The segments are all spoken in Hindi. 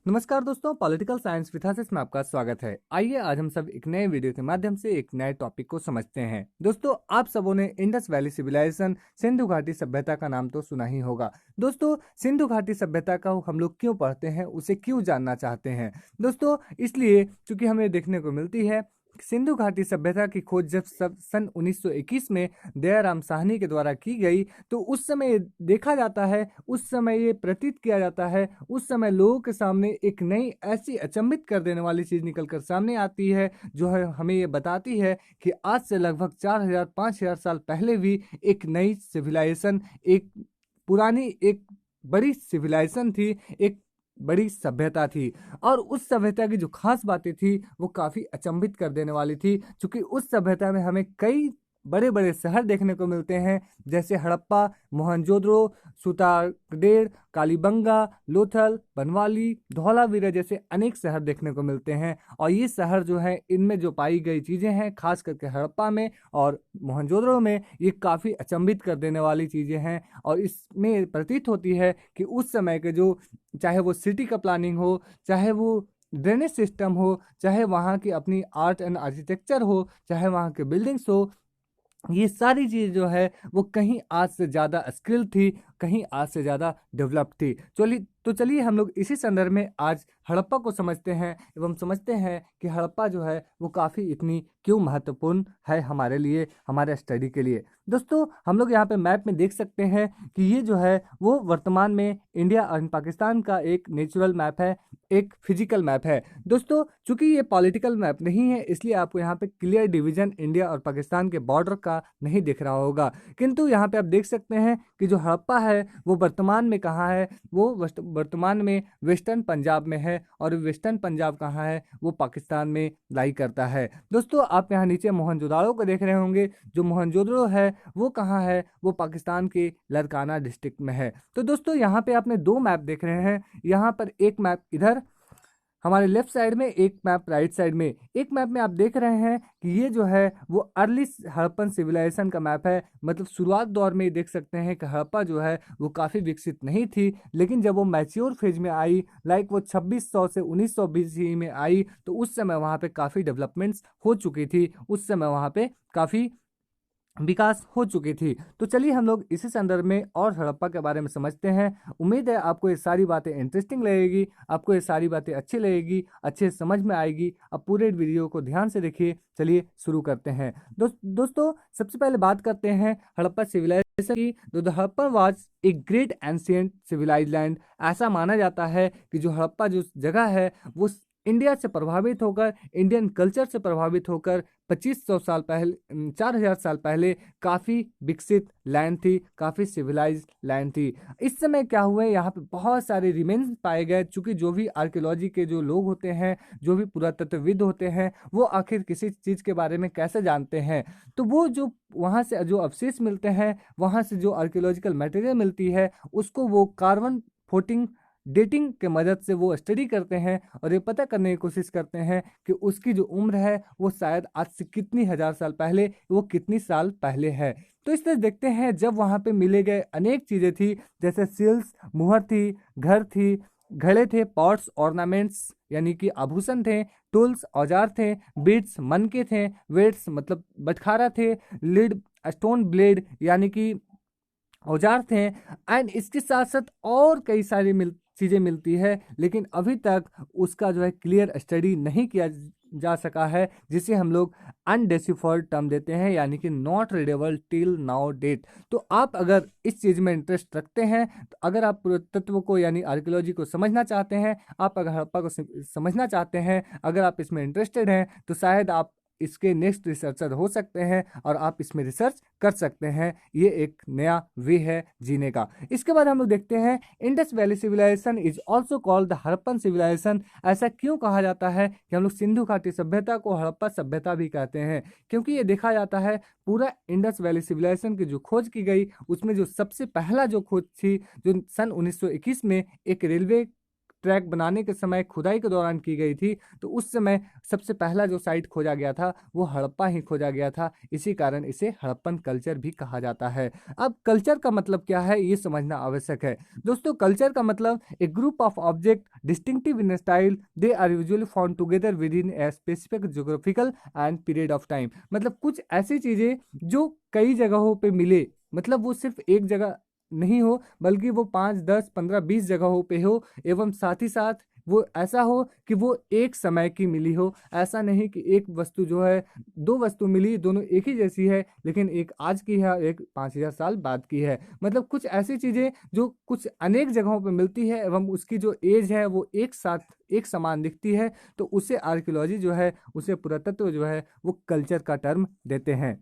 नमस्कार दोस्तों, पॉलिटिकल साइंस विथासिस में आपका स्वागत है। आइए आज हम सब एक नए वीडियो के माध्यम से एक नए टॉपिक को समझते हैं। दोस्तों, आप सबों ने इंडस वैली सिविलाइजेशन, सिंधु घाटी सभ्यता का नाम तो सुना ही होगा। दोस्तों, सिंधु घाटी सभ्यता का हम लोग क्यों पढ़ते हैं, उसे क्यों जानना चाहते हैं? दोस्तों, इसलिए क्योंकि हमें देखने को मिलती है सिंधु घाटी सभ्यता की खोज जब सन 1921 में दयाराम साहनी के द्वारा की गई, तो उस समय देखा जाता है, उस समय ये प्रतीत किया जाता है, उस समय लोगों के सामने एक नई ऐसी अचंभित कर देने वाली चीज निकलकर सामने आती है, जो है हमें ये बताती है कि आज से लगभग 4000-5000 साल पहले भी एक नई सिविलाइजेशन, एक पुरानी, एक बड़ी सिविलाइजेशन थी, एक बड़ी सभ्यता थी। और उस सभ्यता की जो खास बातें थी वो काफी अचंभित कर देने वाली थी, क्योंकि उस सभ्यता में हमें कई बड़े बड़े शहर देखने को मिलते हैं, जैसे हड़प्पा, मोहनजोदड़ो, सुतारगढ़, कालीबंगा, लोथल, बनवाली, धौलावीरा जैसे अनेक शहर देखने को मिलते हैं। और ये शहर जो है, इनमें जो पाई गई चीज़ें हैं, खास करके हड़प्पा में और मोहनजोदड़ो में, ये काफ़ी अचंभित कर देने वाली चीज़ें हैं। और इसमें प्रतीत होती है कि उस समय के जो, चाहे वो सिटी का प्लानिंग हो, चाहे वो ड्रेनेज सिस्टम हो, चाहे वहाँ की अपनी आर्ट एंड आर्किटेक्चर हो, चाहे वहाँ के बिल्डिंग्स हो, ये सारी चीज़ जो है वो कहीं आज से ज़्यादा स्किल थी, कहीं आज से ज़्यादा डेवलप थी। चलिए हम लोग इसी संदर्भ में आज हड़प्पा को समझते हैं एवं समझते हैं कि हड़प्पा जो है वो काफ़ी इतनी क्यों महत्वपूर्ण है हमारे लिए, हमारे स्टडी के लिए। दोस्तों, हम लोग यहाँ पे मैप में देख सकते हैं कि ये जो है वो वर्तमान में इंडिया और पाकिस्तान का एक नेचुरल मैप है, एक फिजिकल मैप है। दोस्तों, चूंकि ये पॉलिटिकल मैप नहीं है, इसलिए आपको यहाँ पे क्लियर डिवीजन इंडिया और पाकिस्तान के बॉर्डर का नहीं दिख रहा होगा, किंतु यहाँ पे आप देख सकते हैं कि जो हड़प्पा है वो वर्तमान में कहाँ है, वो वर्तमान में वेस्टर्न पंजाब में है। और वेस्टर्न पंजाब कहाँ है, वो पाकिस्तान में लाई करता है। दोस्तों, आप यहाँ नीचे मोहनजोदाड़ो को देख रहे होंगे। जो मोहनजोदड़ो है वो कहाँ है, वो पाकिस्तान के लरकाना डिस्ट्रिक्ट में है। तो दोस्तों, यहाँ पे आपने दो मैप देख रहे हैं, यहाँ पर एक मैप इधर हमारे लेफ्ट साइड में, एक मैप राइट साइड में। एक मैप में आप देख रहे हैं कि ये जो है वो अर्ली हड़प्पन सिविलाइजेशन का मैप है। मतलब शुरुआत दौर में देख सकते हैं कि हड़प्पा जो है वो काफ़ी विकसित नहीं थी, लेकिन जब वो मैच्योर फेज में आई, लाइक वो 2600 से 1900 BCE में आई, तो उस समय वहाँ पे काफ़ी डेवलपमेंट्स हो चुकी थी, उस समय वहाँ पे काफ़ी विकास हो चुकी थी। तो चलिए हम लोग इसी संदर्भ में और हड़प्पा के बारे में समझते हैं। उम्मीद है आपको ये सारी बातें इंटरेस्टिंग लगेगी, आपको ये सारी बातें अच्छी लगेगी, अच्छे समझ में आएगी। अब पूरे वीडियो को ध्यान से देखिए। चलिए शुरू करते हैं। दोस्तों, सबसे पहले बात करते हैं हड़प्पा सिविलाइजेशन की। The Harappa was a great ancient civilised land. ऐसा माना जाता है कि जो हड़प्पा जो जगह है वो इंडिया से प्रभावित होकर, इंडियन कल्चर से प्रभावित होकर 2500 साल पहले, 4000 साल पहले काफ़ी विकसित लैंड थी, काफ़ी सिविलाइज लैंड थी। इस समय क्या हुआ है, यहाँ पे बहुत सारे रिमेन्स पाए गए। चूँकि जो भी आर्कियोलॉजी के जो लोग होते हैं, जो भी पुरातत्वविद होते हैं, वो आखिर किसी चीज़ के बारे में कैसे जानते हैं, तो वो जो वहाँ से जो अवशेष मिलते हैं, वहाँ से जो आर्कियोलॉजिकल मटेरियल मिलती है, उसको वो कार्बन 14 डेटिंग के मदद से वो स्टडी करते हैं और ये पता करने की कोशिश करते हैं कि उसकी जो उम्र है वो शायद आज से कितनी हजार साल पहले, वो कितनी साल पहले है। तो इस तरह देखते हैं, जब वहाँ पे मिले गए अनेक चीज़ें थी, जैसे सील्स, मुहर थी, घर थी, घड़े थे, पॉट्स, ऑर्नामेंट्स यानी कि आभूषण थे, टूल्स औजार थे, बीड्स मनके थे, वेट्स मतलब बटखारा थे, लीड स्टोन ब्लेड यानी कि औजार थे, एंड इसके साथ साथ और कई सारी चीज़ें मिलती है, लेकिन अभी तक उसका जो है क्लियर स्टडी नहीं किया जा सका है, जिसे हम लोग अनडेसिफर्ड टर्म देते हैं, यानी कि not readable till now date. तो आप अगर इस चीज़ में इंटरेस्ट रखते हैं, तो अगर आप पुरातत्व को यानी आर्कियोलॉजी को समझना चाहते हैं, आप अगर हड़प्पा को समझना चाहते हैं, अगर आप इसमें इंटरेस्टेड हैं, तो शायद आप इसके नेक्स्ट रिसर्चर हो सकते हैं और आप इसमें रिसर्च कर सकते हैं। ये एक नया वे है जीने का। इसके बाद हम लोग देखते हैं Indus valley civilisation is also called the Harappan civilisation. ऐसा क्यों कहा जाता है कि हम लोग सिंधु घाटी सभ्यता को हड़प्पा सभ्यता भी कहते हैं? क्योंकि ये देखा जाता है पूरा इंडस वैली सिविलाइजेशन की जो खोज की गई, उसमें जो सबसे पहला जो खोज थी, जो सन 1921 में एक रेलवे ट्रैक बनाने के समय खुदाई के दौरान की गई थी, तो उस समय सबसे पहला जो साइट खोजा गया था वो हड़प्पा ही खोजा गया था। इसी कारण इसे हड़प्पन कल्चर भी कहा जाता है। अब कल्चर का मतलब क्या है ये समझना आवश्यक है। दोस्तों, कल्चर का मतलब a group of object distinctive in style, they are usually found together within a specific geographical and period of time. मतलब कुछ ऐसी चीजें जो कई जगहों पे मिले, मतलब वो सिर्फ एक जगह नहीं हो बल्कि वो 5, 10, 15, 20 जगहों पे हो, एवं साथ ही साथ वो ऐसा हो कि वो एक समय की मिली हो। ऐसा नहीं कि एक वस्तु जो है, दो वस्तु मिली, दोनों एक ही जैसी है, लेकिन एक आज की है, एक 5000 साल बाद की है। मतलब कुछ ऐसी चीजें जो कुछ अनेक जगहों पे मिलती है एवं उसकी जो एज है वो एक साथ एक समान दिखती है, तो उसे आर्कियोलॉजी जो है, उसे पुरातत्व जो है वो कल्चर का टर्म देते हैं।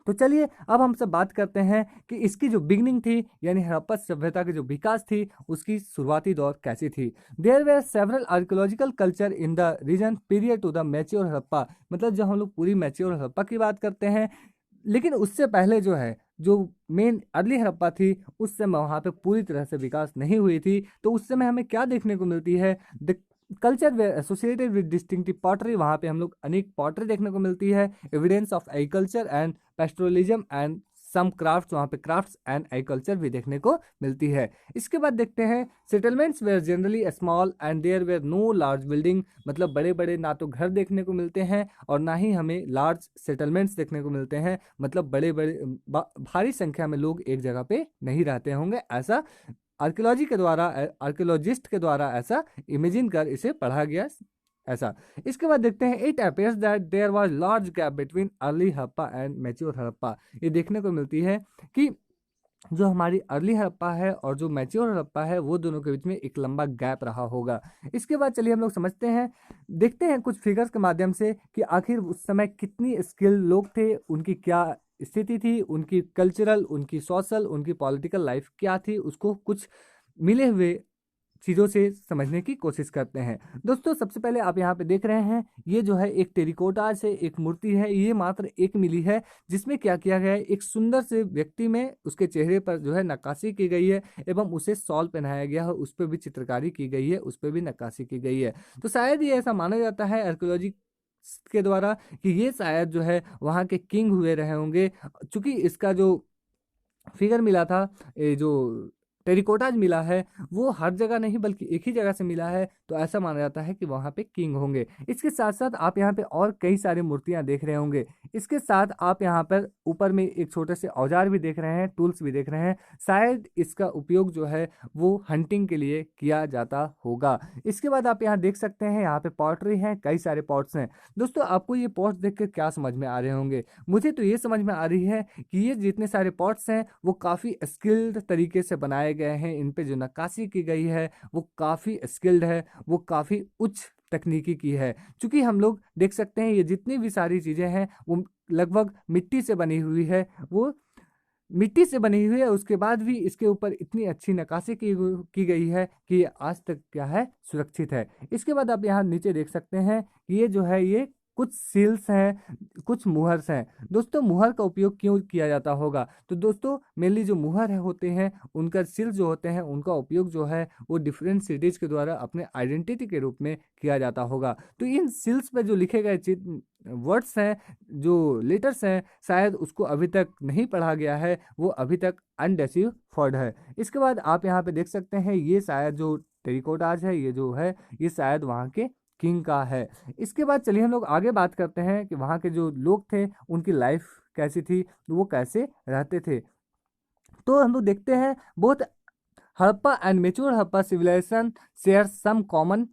तो चलिए अब हम सब बात करते हैं कि इसकी जो बिगनिंग थी, यानी हड़प्पा सभ्यता की जो विकास थी, उसकी शुरुआती दौर कैसी थी। There were several archaeological culture in the region period to the mature Harappa. मतलब जब हम लोग पूरी मैच्योर हड़प्पा की बात करते हैं, लेकिन उससे पहले जो है, जो मेन अर्ली हड़प्पा थी, उस समय वहाँ पे पूरी तरह से विकास नहीं हुई थी। तो उस समय हमें क्या देखने को मिलती है, the culture way associated with distinctive pottery. वहाँ पे हम लोग अनेक पॉटरी देखने को मिलती है, evidence of agriculture and pastoralism and some crafts. वहाँ पे क्राफ्ट्स एंड एग्रीकल्चर भी देखने को मिलती है। इसके बाद देखते हैं settlements were generally small and there were no large building. मतलब बड़े बड़े ना तो घर देखने को मिलते हैं और ना ही हमें लार्ज सेटलमेंट्स देखने को मिलते हैं। मतलब बड़े बड़े भारी संख्या में लोग एक जगह पे नहीं रहते होंगे, ऐसा आर्कियोलॉजी के द्वारा, आर्कियोलॉजिस्ट के द्वारा ऐसा इमेजिन कर इसे पढ़ा गया ऐसा। इसके बाद देखते हैं it appears that there was large gap between early Harappa and mature Harappa. ये देखने को मिलती है कि जो हमारी अर्ली हड़प्पा है और जो मैच्योर हड़प्पा है, वो दोनों के बीच में एक लंबा गैप रहा होगा। इसके बाद चलिए हम लोग समझते हैं, देखते हैं कुछ फिगर्स के माध्यम से कि आखिर उस समय कितनी स्किल्ड लोग थे, उनकी क्या स्थिति थी, उनकी कल्चरल, उनकी सोशल, उनकी पॉलिटिकल लाइफ क्या थी, उसको कुछ मिले हुए चीज़ों से समझने की कोशिश करते हैं। दोस्तों, सबसे पहले आप यहाँ पे देख रहे हैं, ये जो है एक टेरिकोटा से एक मूर्ति है, ये मात्र एक मिली है, जिसमें क्या किया गया है, एक सुंदर से व्यक्ति में उसके चेहरे पर जो है नक्काशी की गई है एवं उसे शॉल पहनाया गया है, उस पर भी चित्रकारी की गई है, उस पर भी नक्काशी की गई है। तो शायद ये ऐसा माना जाता है आर्कियोलॉजी के द्वारा कि ये शायद जो है वहाँ के किंग हुए रहे होंगे, चूंकि इसका जो फिगर मिला था, ये जो टेरिकोटाज मिला है, वो हर जगह नहीं बल्कि एक ही जगह से मिला है, तो ऐसा माना जाता है कि वहाँ पे किंग होंगे। इसके साथ साथ आप यहाँ पे और कई सारी मूर्तियाँ देख रहे होंगे। इसके साथ आप यहाँ पर ऊपर में एक छोटे से औजार भी देख रहे हैं, टूल्स भी देख रहे हैं। शायद इसका उपयोग जो है वो हंटिंग के लिए किया जाता होगा। इसके बाद आप यहाँ देख सकते हैं, यहाँ पे पॉटरी हैं, कई सारे पॉट्स हैं। दोस्तों, आपको ये पॉट्स देख कर क्या समझ में आ रहे होंगे? मुझे तो ये समझ में आ रही है कि ये जितने सारे पॉट्स हैं वो काफ़ी स्किल्ड तरीके से बनाए गए हैं। इन पे जो नक्काशी की गई है वो काफ़ी स्किल्ड है, वो काफ़ी उच्च तकनीकी की है। क्योंकि हम लोग देख सकते हैं ये जितनी भी सारी चीज़ें हैं वो लगभग मिट्टी से बनी हुई है, वो मिट्टी से बनी हुई है। उसके बाद भी इसके ऊपर इतनी अच्छी नक्काशी की गई है कि ये आज तक क्या है, सुरक्षित है। इसके बाद आप यहाँ नीचे देख सकते हैं कि ये जो है, ये कुछ सील्स हैं, कुछ मुहर्स हैं। दोस्तों, मुहर का उपयोग क्यों किया जाता होगा? तो दोस्तों, मेनली जो मुहर होते हैं, उनका सील्स जो होते हैं, उनका उपयोग जो है वो डिफरेंट सिटीज के द्वारा अपने आइडेंटिटी के रूप में किया जाता होगा। तो इन सील्स पे जो लिखे गए वर्ड्स हैं, जो लेटर्स हैं, शायद उसको अभी तक नहीं पढ़ा गया है, वो अभी तक अनडेसिफर्ड है। इसके बाद आप यहाँ पे देख सकते हैं, ये शायद जो टेरिकोटाज है, ये जो है, ये शायद वहाँ के किंग का है। इसके बाद चलिए हम लोग आगे बात करते हैं कि वहाँ के जो लोग थे उनकी लाइफ कैसी थी, वो कैसे रहते थे। तो हम लोग देखते हैं, both Harappa and mature Harappa civilisation share some common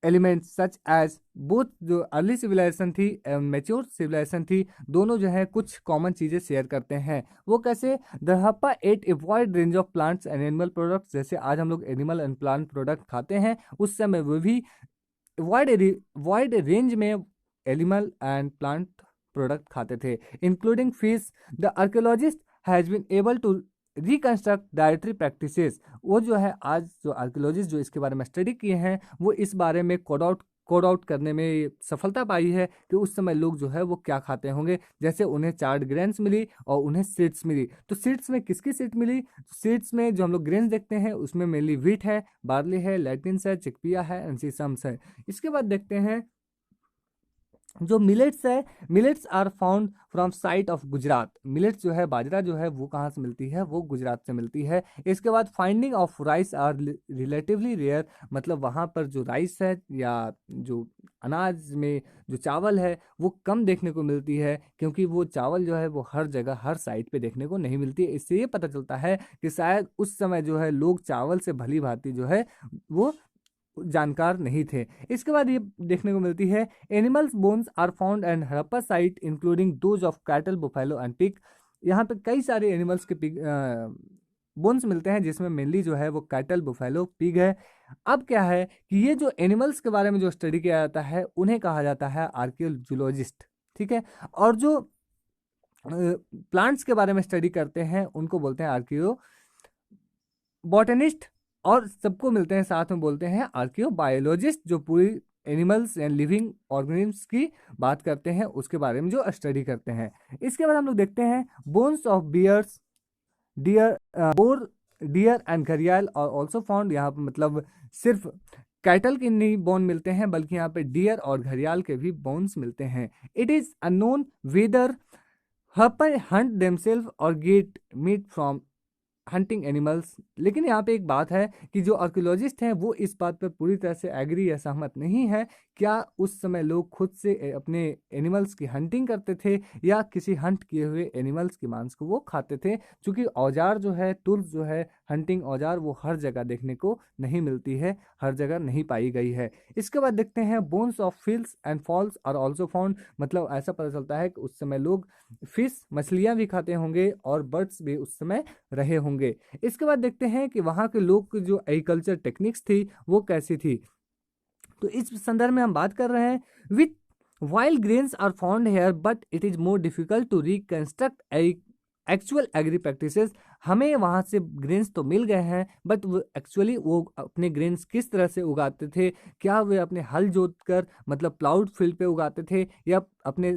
elements such as. Both जो अर्ली सिविलाइजेशन थी एवं मेच्योर सिविलाइजेशन थी, दोनों जो है कुछ कॉमन चीज़ें शेयर करते हैं। वो कैसे? The Harappa ate a wide range of plants and animal products. जैसे आज हम लोग एनिमल एंड प्लांट प्रोडक्ट खाते हैं, उस समय वो भी वाइड रेंज में एनिमल एंड प्लांट प्रोडक्ट खाते थे, including fish. The archaeologist has been able to reconstruct dietary practices. वो जो है, आज जो आर्कियोलॉजिस्ट जो इसके बारे में स्टडी किए हैं, वो इस बारे में कोड आउट करने में सफलता पाई है कि उस समय लोग जो है वो क्या खाते होंगे। जैसे उन्हें चार्ट ग्रेन्स मिली और उन्हें सीड्स मिली। तो सीड्स में किसकी सीड मिली? सीड्स में जो हम लोग ग्रेन्स देखते हैं उसमें मेनली व्हीट है, बार्ली है, लैटिन्स है, चिकपिया है एंड सीसम्स है। इसके बाद देखते हैं जो मिलेट्स है, millets are found from site of Gujarat. Millets जो है, बाजरा जो है वो कहाँ से मिलती है? वो गुजरात से मिलती है। इसके बाद finding of rice are relatively rare, मतलब वहाँ पर जो राइस है या जो अनाज में जो चावल है वो कम देखने को मिलती है, क्योंकि वो चावल जो है वो हर जगह हर साइट पे देखने को नहीं मिलती है। इससे ये पता चलता है कि शायद उस समय जो है लोग चावल से भली भांति जो है वो जानकार नहीं थे। इसके बाद ये देखने को मिलती है animals bones are found and Harappa site including those of cattle, buffalo and pig. यहाँ पे कई सारे एनिमल्स के पिग बोन्स मिलते हैं, जिसमें मेनली जो है वो कैटल, बुफेलो, पिग है। अब क्या है कि ये जो एनिमल्स के बारे में जो स्टडी किया जाता है उन्हें कहा जाता है आर्कियोलॉजिस्ट, ठीक है। और जो प्लांट्स के बारे में स्टडी करते हैं उनको बोलते हैं आर्कियो बॉटनिस्ट, और सबको मिलते हैं साथ में बोलते हैं आर्कियोबायोलॉजिस्ट, जो पूरी एनिमल्स एंड लिविंग ऑर्गेनिम्स की बात करते हैं, उसके बारे में जो स्टडी करते हैं। इसके बाद हम लोग देखते हैं bones of bears, deer, boar, deer and घड़ियाल और ऑल्सो फाउंड। यहाँ पर मतलब सिर्फ कैटल के नहीं बोन मिलते हैं, बल्कि यहाँ पे डियर और घड़ियाल के भी बोन्स मिलते हैं। It is unknown whether Harappans hunt themselves और get meat from hunting animals. लेकिन यहाँ पे एक बात है कि जो आर्कियोलॉजिस्ट हैं वो इस बात पर पूरी तरह से एग्री या सहमत नहीं है, क्या उस समय लोग खुद से अपने एनिमल्स की हंटिंग करते थे या किसी हंट किए हुए एनिमल्स की मांस को वो खाते थे। क्योंकि औजार जो है, टूल्स जो है, हंटिंग औजार, वो हर जगह देखने को नहीं मिलती है, हर जगह नहीं पाई गई है। इसके बाद देखते हैं bones of fish and fowls are also found, मतलब ऐसा पता चलता है कि उस समय लोग फिश, मछलियाँ भी खाते होंगे और बर्ड्स भी उस समय रहे होंगे। इसके बाद देखते हैं कि वहाँ के लोग की जो एग्रीकल्चर टेक्निक्स थी वो कैसी थी। तो इस संदर्भ में हम बात कर रहे हैं with wild grains are found here but it is more difficult to reconstruct actual agri practices. हमें वहाँ से ग्रेन्स तो मिल गए हैं, बट वो एक्चुअली वो अपने ग्रेन्स किस तरह से उगाते थे, क्या वे अपने हल जोत कर मतलब प्लाउड फील्ड पे उगाते थे, या अपने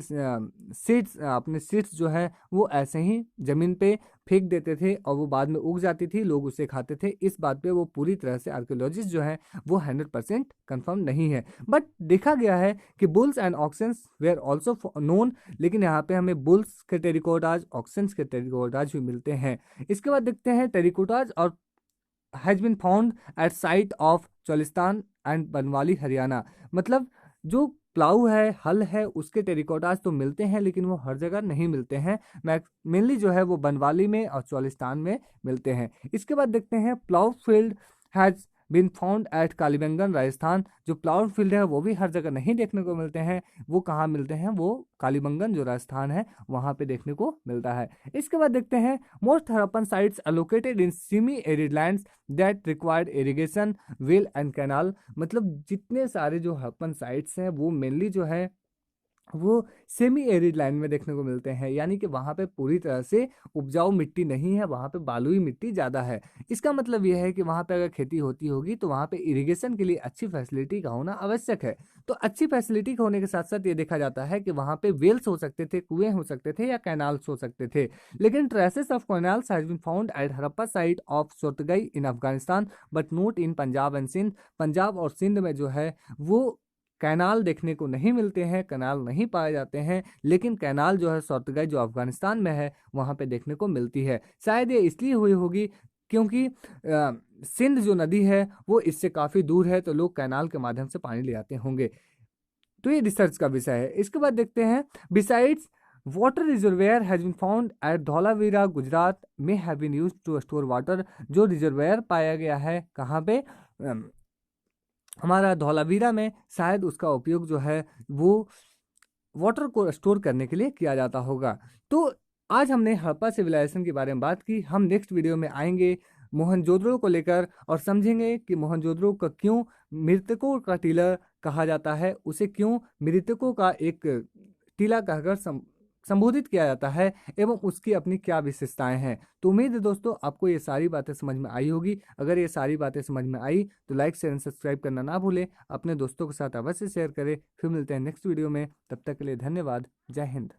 सीड्स जो है वो ऐसे ही ज़मीन पे फेंक देते थे और वो बाद में उग जाती थी, लोग उसे खाते थे। इस बात पे वो पूरी तरह से आर्कियोलॉजिस्ट जो है वो 100% कंफर्म नहीं है। बट देखा गया है कि bulls and oxens were also known, लेकिन यहाँ पे हमें बुल्स के टेरिकोटाज, ऑक्सेंस के टेरिकोटाज भी मिलते हैं। इसके बाद देखते हैं टेरिकोटाज और has been found at site of Cholistan and Banawali, Haryana. मतलब जो प्लाऊ है, हल है, उसके टेरिकोटाज तो मिलते हैं लेकिन वो हर जगह नहीं मिलते हैं। मेनली जो है वो बनवाली में और चोलिस्तान में मिलते हैं। इसके बाद देखते हैं plough field has been found at Kalibangan, Rajasthan. जो प्लाउड फील्ड है वो भी हर जगह नहीं देखने को मिलते हैं, वो कहाँ मिलते हैं? वो कालीबंगन जो राजस्थान है वहाँ पे देखने को मिलता है। इसके बाद देखते हैं most Harappan sites are located in semi arid lands that required irrigation, well and canal. मतलब जितने सारे जो हड़प्पन साइट्स हैं वो मेनली जो है वो सेमी एरिड लैंड में देखने को मिलते हैं, यानी कि वहाँ पे पूरी तरह से उपजाऊ मिट्टी नहीं है, वहाँ पे बालुई मिट्टी ज़्यादा है। इसका मतलब यह है कि वहाँ पे अगर खेती होती होगी तो वहाँ पे इरिगेशन के लिए अच्छी फैसिलिटी का होना आवश्यक है। तो अच्छी फैसिलिटी का होने के साथ साथ ये देखा जाता है कि वहाँ पे वेल्स हो सकते थे, कुएं हो सकते थे या कैनाल्स हो सकते थे। लेकिन traces of canals has been found at Harappa site of Shortugai in Afghanistan but not in Punjab and Sindh. Punjab और सिंध में जो है वो कैनाल देखने को नहीं मिलते हैं, कैनाल नहीं पाए जाते हैं, लेकिन कैनाल जो है सोरतगई जो अफगानिस्तान में है वहाँ पे देखने को मिलती है। शायद ये इसलिए हुई होगी क्योंकि सिंध जो नदी है वो इससे काफ़ी दूर है, तो लोग कैनाल के माध्यम से पानी ले आते होंगे। तो ये रिसर्च का विषय है। इसके बाद देखते हैं besides water reservoir has been found at Dholavira, Gujarat में have been used to store water. जो रिजर्वेयर पाया गया है कहाँ पे? हमारा धौलावीरा में, शायद उसका उपयोग जो है वो वाटर को स्टोर करने के लिए किया जाता होगा। तो आज हमने हड़प्पा सिविलाइजेशन के बारे में बात की। हम नेक्स्ट वीडियो में आएंगे मोहनजोदड़ो को लेकर और समझेंगे कि मोहनजोदड़ो का क्यों मृतकों का टीला कहा जाता है, उसे क्यों मृतकों का एक टीला कहकर संबोधित किया जाता है एवं उसकी अपनी क्या विशेषताएं हैं। तो उम्मीद है दोस्तों आपको ये सारी बातें समझ में आई होगी। अगर ये सारी बातें समझ में आई तो लाइक शेयर एंड सब्सक्राइब करना ना भूलें, अपने दोस्तों के साथ अवश्य शेयर करें। फिर मिलते हैं नेक्स्ट वीडियो में, तब तक के लिए धन्यवाद। जय हिंद।